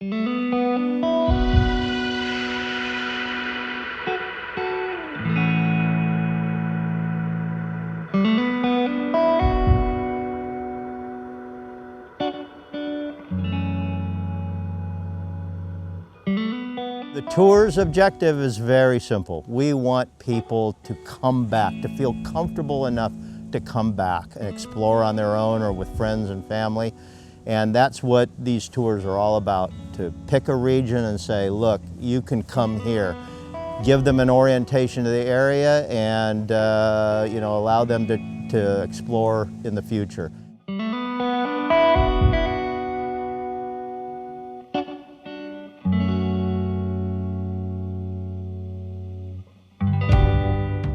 The tour's objective is very simple. We want people to come back, to feel comfortable enough to come back and explore on their own or with friends and family. And that's what these tours are all about, to pick a region and say, look, you can come here. Give them an orientation to the area and allow them to explore in the future.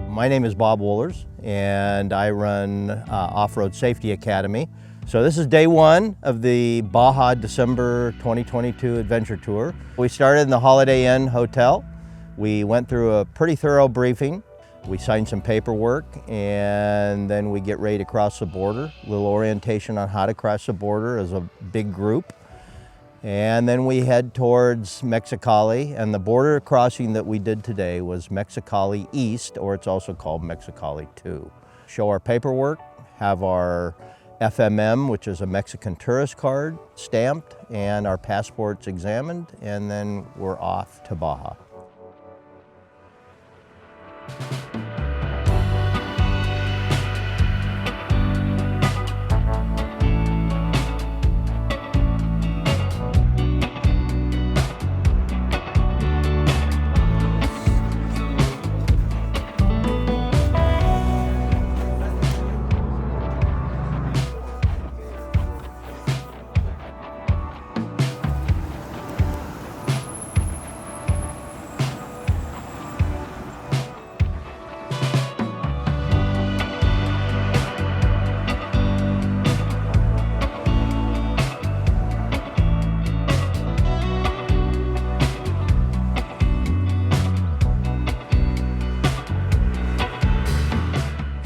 My name is Bob Wohlers, and I run Off-Road Safety Academy. So this is day one of the Baja December 2022 Adventure Tour. We started in the Holiday Inn Hotel. We went through a pretty thorough briefing. We signed some paperwork, and then we get ready to cross the border. A little orientation on how to cross the border as a big group. And then we head towards Mexicali, and the border crossing that we did today was Mexicali East, or it's also called Mexicali 2. Show our paperwork, have our FMM, which is a Mexican tourist card, stamped, and our passports examined, and then we're off to Baja.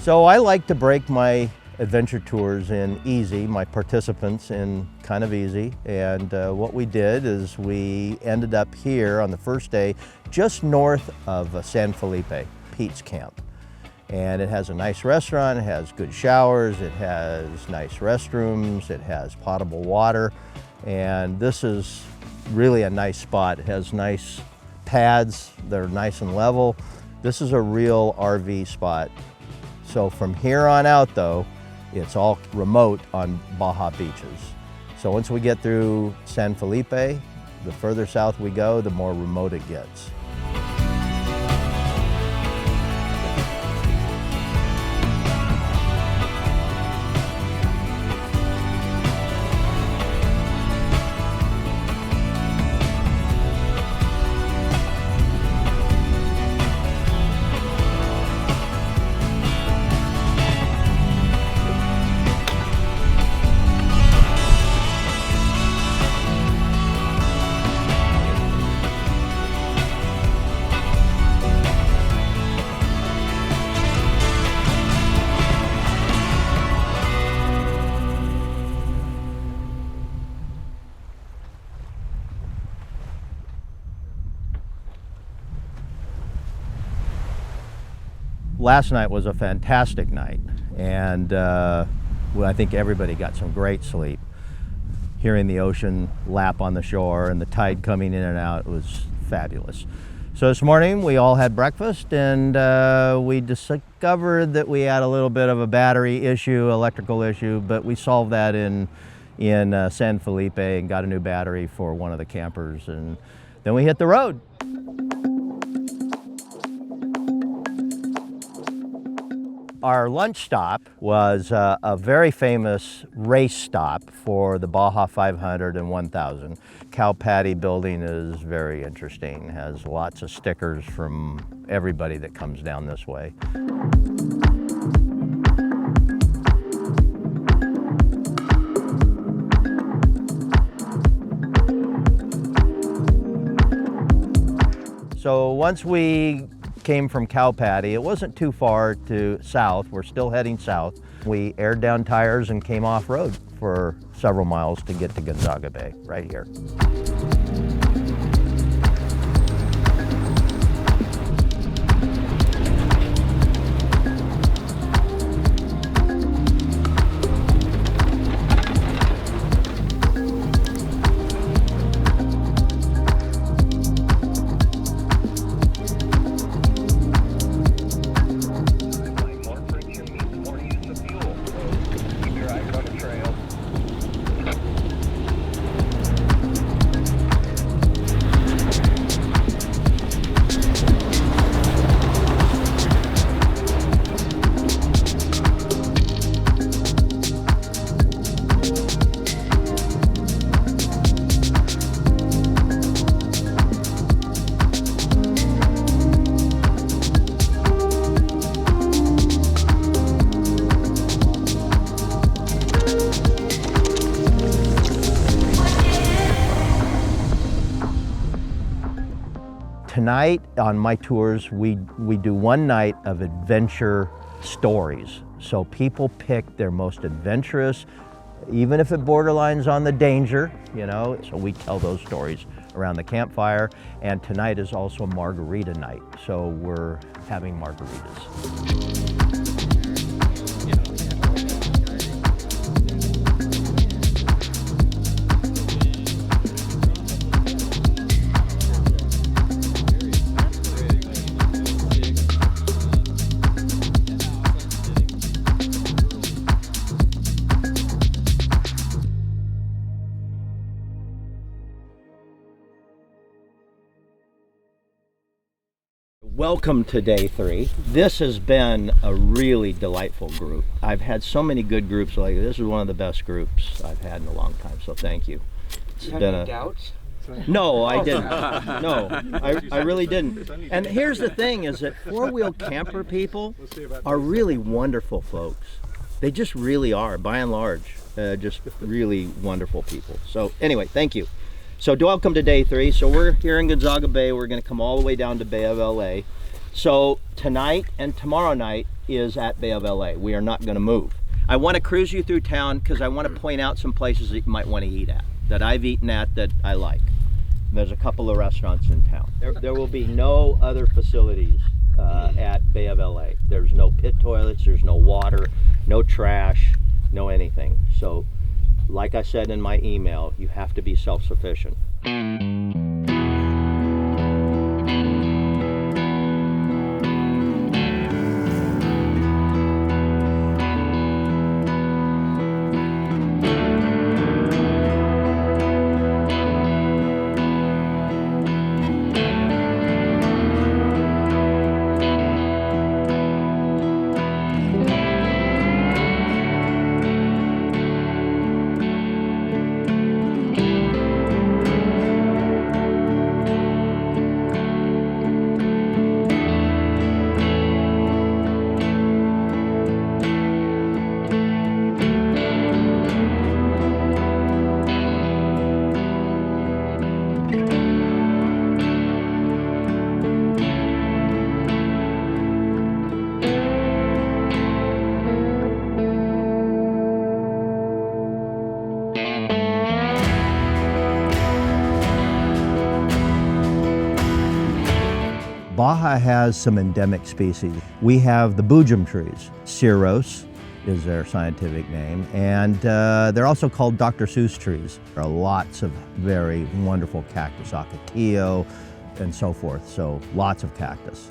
So I like to break my adventure tours in easy, my participants in kind of easy. And what we did is we ended up here on the first day, just north of San Felipe, Pete's Camp. And it has a nice restaurant, it has good showers, it has nice restrooms, it has potable water. And this is really a nice spot. It has nice pads that are nice and level. This is a real RV spot. So from here on out though, it's all remote on Baja beaches. So once we get through San Felipe, the further south we go, the more remote it gets. Last night was a fantastic night, and I think everybody got some great sleep. Hearing the ocean lap on the shore and the tide coming in and out was fabulous. So this morning we all had breakfast, and we discovered that we had a little bit of a battery issue, electrical issue, but we solved that in San Felipe and got a new battery for one of the campers, and then we hit the road. Our lunch stop was a very famous race stop for the Baja 500 and 1000. Cow Patty building is very interesting, has lots of stickers from everybody that comes down this way. So once we came from Cow Patty, it wasn't too far to south. We're still heading south. We aired down tires and came off road for several miles to get to Gonzaga Bay, right here. Tonight on my tours, we do one night of adventure stories. So people pick their most adventurous, even if it borderlines on the danger, you know, so we tell those stories around the campfire. And tonight is also margarita night, so we're having margaritas. Welcome to day 3. This has been a really delightful group. I've had so many good groups like this. Is one of the best groups I've had in a long time, so thank you. It's been any doubts? No, I didn't. No, I really didn't. And here's the thing is that four-wheel camper people are really wonderful folks. They just really are, by and large, just really wonderful people. So anyway, thank you. So welcome to day 3. So we're here in Gonzaga Bay. We're going to come all the way down to Bay of LA. So tonight and tomorrow night is at Bay of LA. We are not going to move. I want to cruise you through town because I want to point out some places that you might want to eat at, that I've eaten at, that I like. There's a couple of restaurants in town. There will be no other facilities at Bay of LA. There's no pit toilets, there's no water, no trash, no anything. So like I said in my email, you have to be self-sufficient. Baja has some endemic species. We have the boojum trees. Ceros is their scientific name, and they're also called Dr. Seuss trees. There are lots of very wonderful cactus, ocotillo, and so forth, so lots of cactus.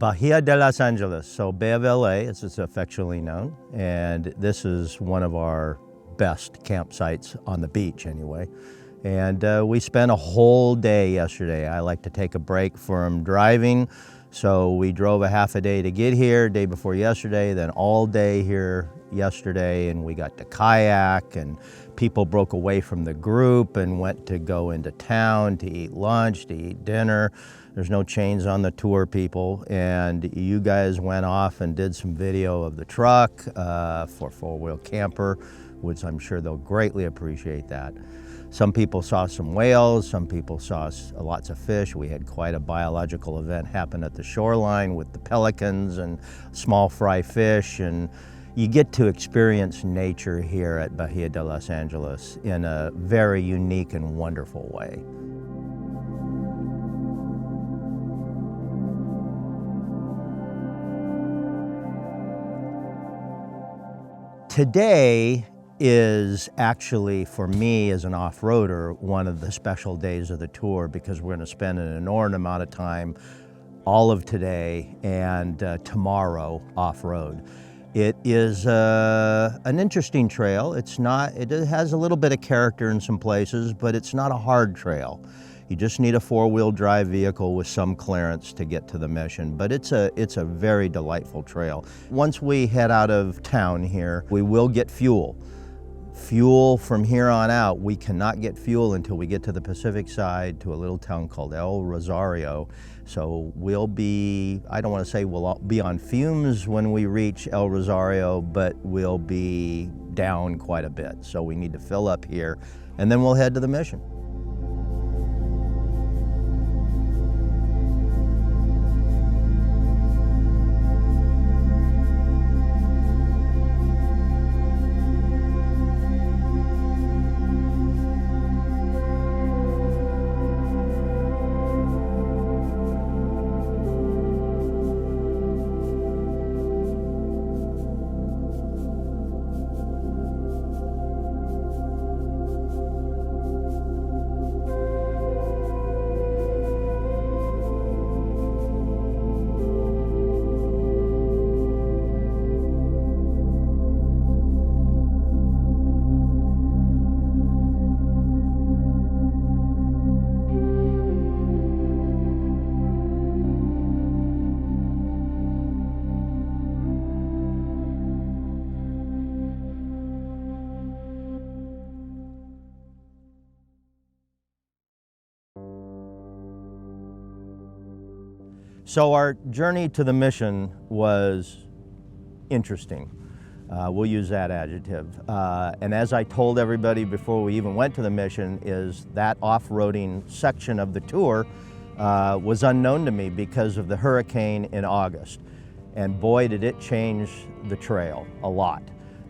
Bahía de Los Ángeles, so Bay of LA, as it's affectionately known, and this is one of our best campsites on the beach anyway. And we spent a whole day yesterday. I like to take a break from driving, so we drove a half a day to get here, day before yesterday, then all day here yesterday, and we got to kayak, and people broke away from the group and went to go into town to eat lunch, to eat dinner. There's no chains on the tour, people, and you guys went off and did some video of the truck for four-wheel camper, which I'm sure they'll greatly appreciate that. Some people saw some whales, some people saw lots of fish. We had quite a biological event happen at the shoreline with the pelicans and small fry fish, and you get to experience nature here at Bahía de Los Ángeles in a very unique and wonderful way. Today is actually, for me as an off-roader, one of the special days of the tour, because we're going to spend an inordinate amount of time, all of today and tomorrow off-road. It is an interesting trail. It has a little bit of character in some places, but it's not a hard trail. You just need a four-wheel drive vehicle with some clearance to get to the mission, but it's a very delightful trail. Once we head out of town here, we will get fuel. Fuel from here on out, we cannot get fuel until we get to the Pacific side to a little town called El Rosario. So we'll be, I don't want to say we'll be on fumes when we reach El Rosario, but we'll be down quite a bit. So we need to fill up here, and then we'll head to the mission. So our journey to the mission was interesting. We'll use that adjective. And as I told everybody before we even went to the mission, is that off-roading section of the tour was unknown to me because of the hurricane in August. And boy, did it change the trail a lot.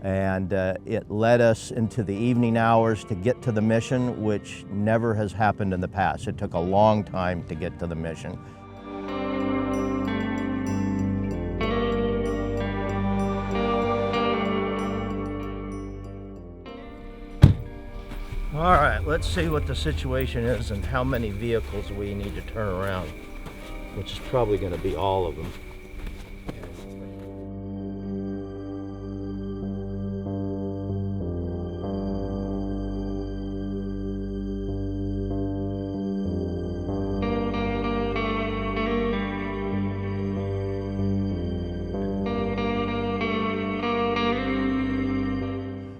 And it led us into the evening hours to get to the mission, which never has happened in the past. It took a long time to get to the mission. All right, let's see what the situation is and how many vehicles we need to turn around, which is probably going to be all of them.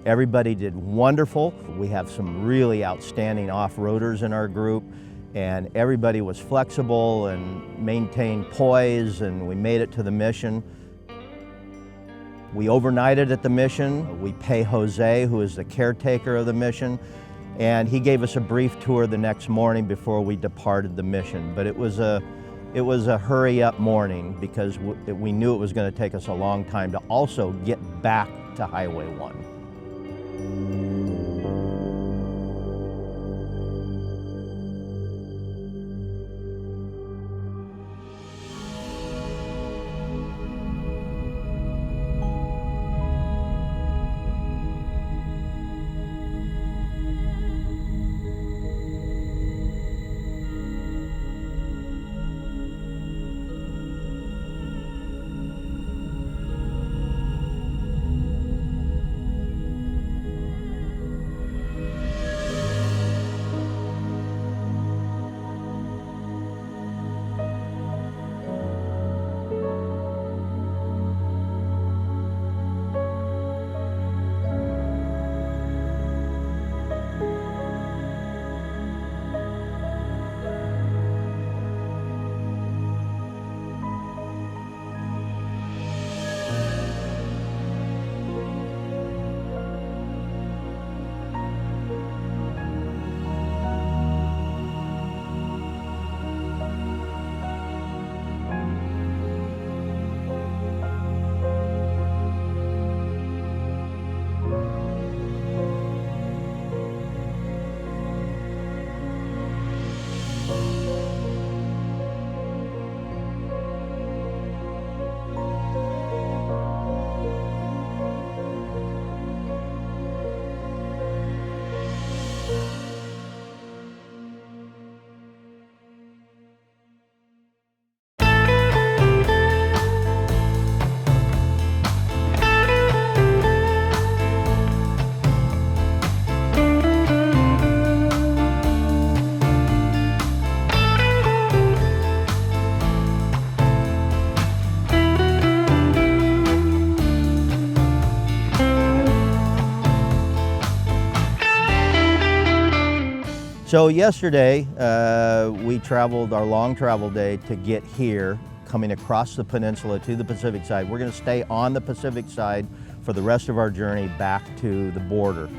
Everybody did wonderful. We have some really outstanding off-roaders in our group, and everybody was flexible and maintained poise, and we made it to the mission. We overnighted at the mission. We pay Jose, who is the caretaker of the mission, and he gave us a brief tour the next morning before we departed the mission. But it was a hurry-up morning because we knew it was going to take us a long time to also get back to Highway 1. So yesterday, we traveled our long travel day to get here, coming across the peninsula to the Pacific side. We're going to stay on the Pacific side for the rest of our journey back to the border.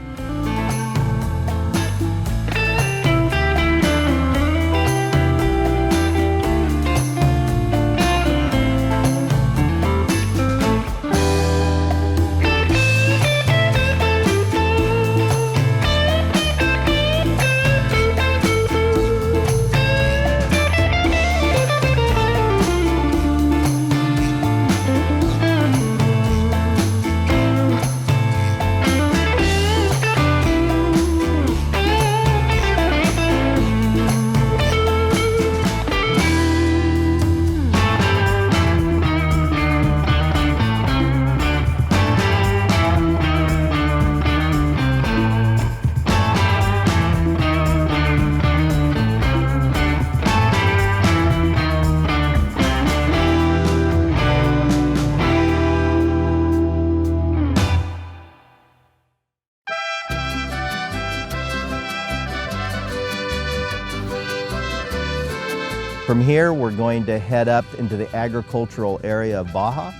From here, we're going to head up into the agricultural area of Baja,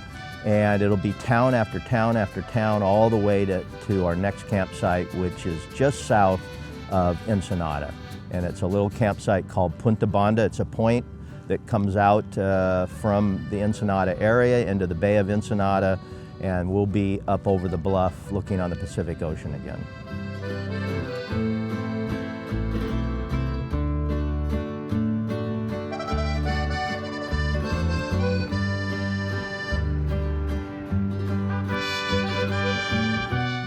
and it'll be town after town after town all the way to our next campsite, which is just south of Ensenada. And it's a little campsite called Punta Banda. It's a point that comes out from the Ensenada area into the Bay of Ensenada, and we'll be up over the bluff looking on the Pacific Ocean again.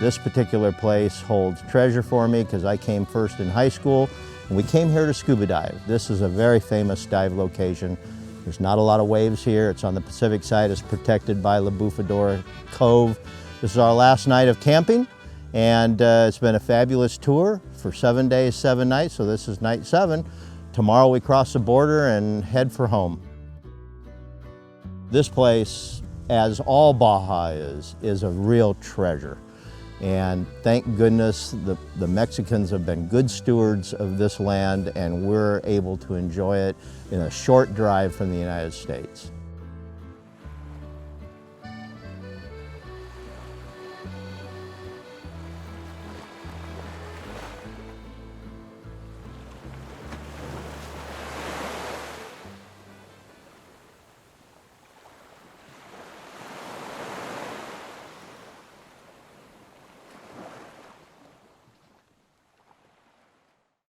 This particular place holds treasure for me because I came first in high school, and we came here to scuba dive. This is a very famous dive location. There's not a lot of waves here. It's on the Pacific side. It's protected by La Bufadora Cove. This is our last night of camping, and it's been a fabulous tour for 7 days, 7 nights, so this is night 7. Tomorrow we cross the border and head for home. This place, as all Baja is a real treasure. And thank goodness the Mexicans have been good stewards of this land, and we're able to enjoy it in a short drive from the United States.